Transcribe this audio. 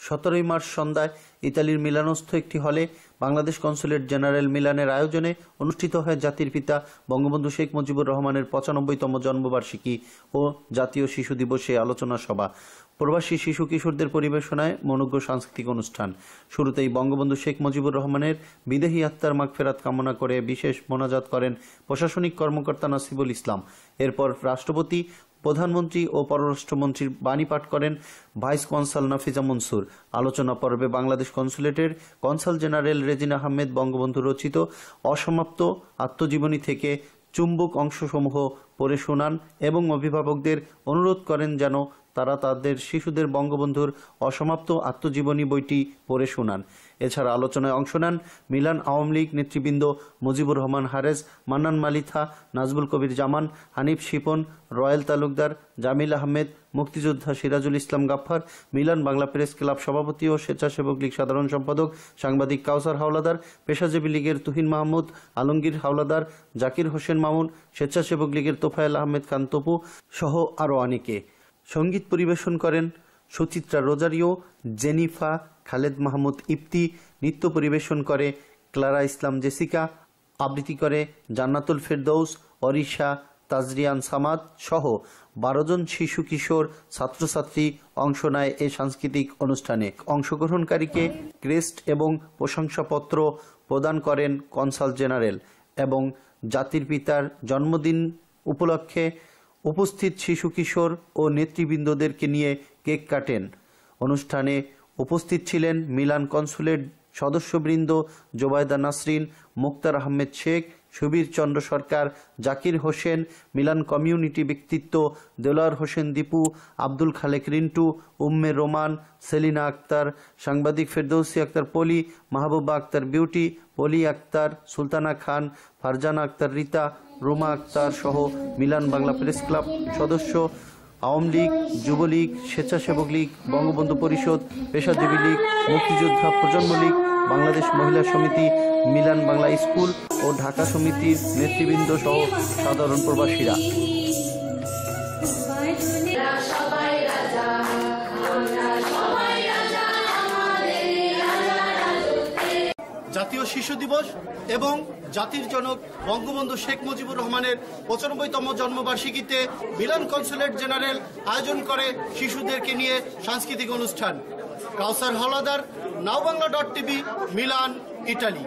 17 March সন্ধ্যায় ইতালির মিলানস্থ একটি হলে বাংলাদেশ কনসুলেট জেনারেল মিলানের আয়োজনে অনুষ্ঠিত হয় জাতির পিতা বঙ্গবন্ধু শেখ মুজিবুর রহমানের 95তম জন্মবার্ষিকী ও জাতীয় শিশু দিবসে আলোচনা সভা। প্রবাসী শিশু কিশোরদের পরিবেশনায় মনোজ্ঞ সাংস্কৃতিক অনুষ্ঠান। শুরুতেই বঙ্গবন্ধু শেখ মুজিবুর রহমানের বিদেহী আত্মার মাগফিরাত কামনা করে বিশেষ মোনাজাত করেন প্রশাসনিক কর্মকর্তা নাসিবুল ইসলাম। এরপর রাষ্ট্রপতি, প্রধানমন্ত্রী ও পররাষ্ট্রমন্ত্রীর বাণী পাঠ করেন ভাইস কনসাল নাফিজা মনসুর। আলোচনা পর্বে বাংলাদেশ কনসুলেটের কনসাল জেনারেল রেজিনা আহমেদ বঙ্গবন্ধু রচিত অসমাপ্ত আত্মজীবনী থেকে চুম্বক অংশসমূহ পড়ে শোনান এবং অভিভাবকদের অনুরোধ করেন যেন তারা তাদের শিশুদের বঙ্গবন্ধুর অসমাপ্ত আত্মজীবনী বইটি পড়ে শোনান। এছাড়া আলোচনায় অংশ নেন মিলান আওয়ামী লীগ নেতৃবৃন্দ মুজিবুর রহমান হারেজ, মান্নান মালিথা, নাজবুল কবির জামান, হানিফ শিপন, রয়েল তালুকদার, জামিল আহমেদ, মুক্তিযোদ্ধা Sirajul Islam Gaffar, Milan Bangla press club সভাপতি ও স্বেচ্ছাসেবক লীগ সাধারণ সম্পাদক সাংবাদিক কাউসার হাওলাদার, পেশাজীবী লীগের তুহিন মাহমুদ, আলমগীর হাওলাদার, জাকির হোসেন মামুন, স্বেচ্ছাসেবক লীগের তোফায়েল আহমেদ খান তপু সহ আরও অনেকে। সঙ্গীত পরিবেশন করেন সুচিত্রা রোজারিও, জেনিফা, খালেদ মাহমুদ ইপ্তি। নৃত্য পরিবেশন করে ক্লারা ইসলাম জেসিকা। আবৃত্তি করে জান্নাতুল ফেরদৌস, অরিশা, তাজরিয়ান সামাদ সহ 12 জন শিশু কিশোর ছাত্রছাত্রী অংশ নেয় এই সাংস্কৃতিক অনুষ্ঠানে। অংশগ্রহণকারীকে ক্রেস্ট এবং প্রশংসাপত্র প্রদান করেন কনসাল জেনারেল এবং জাতির পিতার জন্মদিন উপলক্ষে উপস্থিত শিশু কিশোর ও নেতৃবৃন্দদেরকে নিয়ে কেক কাটেন। অনুষ্ঠানে উপস্থিত ছিলেন মিলান কনসুলেট সদস্যবৃন্দ জোবায়দা নাসরিন, মুক্তার আহমেদ শেখ, সুবীর চন্দ্র সরকার, জাকির হোসেন, মিলান কমিউনিটি ব্যক্তিত্ব দেলোয়ার হোসেন দীপু, আব্দুল খালেক রিন্টু, উম্মে রোমান, সেলিনা আক্তার, সাংবাদিক ফেরদৌসী আক্তার পলি, মাহবুবা আক্তার বিউটি, পলি আক্তার, সুলতানা খান, ফারজানা আক্তার রীতা, রুমা আক্তার সহ মিলান বাংলা প্রেস ক্লাব সদস্য, আওয়ামী লীগ, যুবলীগ, স্বেচ্ছাসেবক লীগ, বঙ্গবন্ধু পরিষদ, পেশাজীবী লীগ, মুক্তিযোদ্ধা প্রজন্ম লীগ, বাংলাদেশ মহিলা সমিতি, মিলান বাংলা স্কুল ও ঢাকা সমিতির নেতৃবৃন্দ সহ সাধারণ প্রবাসীরা। জাতীয় শিশু দিবস এবং জাতির জনক বঙ্গবন্ধু শেখ মুজিবুর রহমানের 95তম জন্মবার্ষিকীতে মিলান কনসুলেট জেনারেল আয়োজন করে শিশুদেরকে নিয়ে সাংস্কৃতিক অনুষ্ঠান। কাউসার হাওলাদার, নাওবাংলা.tv, মিলান, ইটালি।